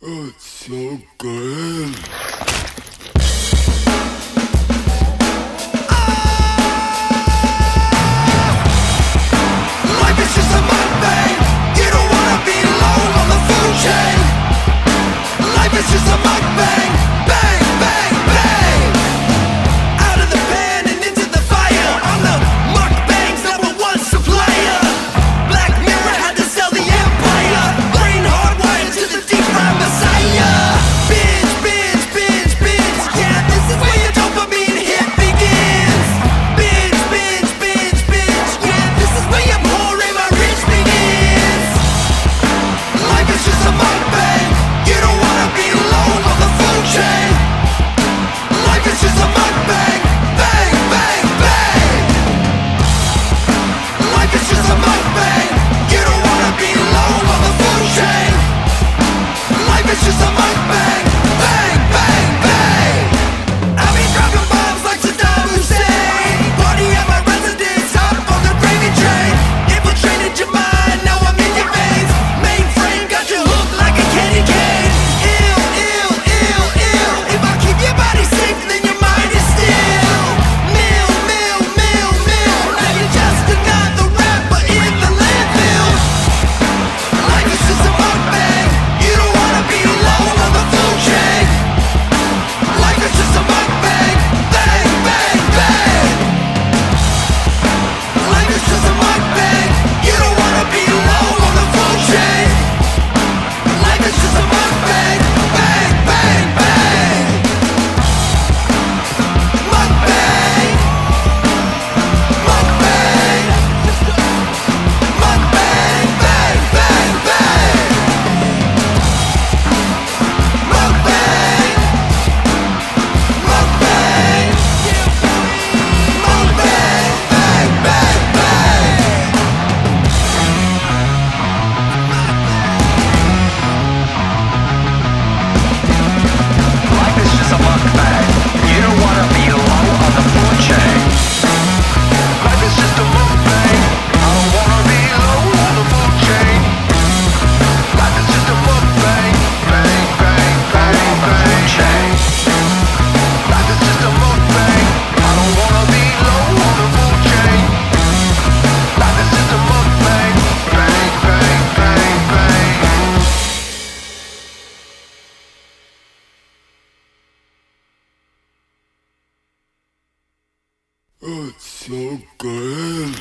Oh, it's so good. Life is just a mukbang. You don't wanna be low on the food chain. Life is just a mukbang. Bang, bang, bang. Out of the pan and into the fire. I'm the mukbang's #1 supplier. Black Mirror had to sell the empire. Brain hardwired to the deep fried messiah. Binge, binge, binge, binge. Yeah, this is where your dopamine hit begins. Binge, binge, binge, binge. Yeah, this is where your pouring my rich begins. Life is just a mukbang. You don't wanna be low on the food chain. Life is just a mukbang. Bang, bang, bang. Life is just a mukbang. You don't wanna be low on the food chain. Life is just a mukbang. Bang, bang, bang. I'll be dropping bombs like Saddam Hussein. Party at my residence, hop on the gravy train. Infiltrated your mind, now I'm in your veins. Mainframe got you hooked like a candy cane. Ill, ill, ill, ill. If I keep your body safe, then your mind is still. Mill, mill, mill, mill. Now you're just another rapper in the landfill. Life is just a mukbang. You don't wanna be low on the food chain. Life is just a mukbang. Bang, bang, bang. Life is just a mukbang. You don't wanna be low on the food chain. Life is just a mukbang. Bang, bang, bang. Mukbang. Mukbang. Mukbang. Bang, bang, bang. Mukbang. Mukbang. Mukbang. Bang, bang, bang. Life is just a mukbang. You don't wanna be low on the food chain. Life is just a mukbang. I don't wanna be low on the food chain. Life is just a mukbang. Bang, bang, bang, bang. Chain. Life is just a mukbang. I don't wanna be low on the food chain. Life is just a mukbang. Bang, bang, bang, bang. Oh, it's so good.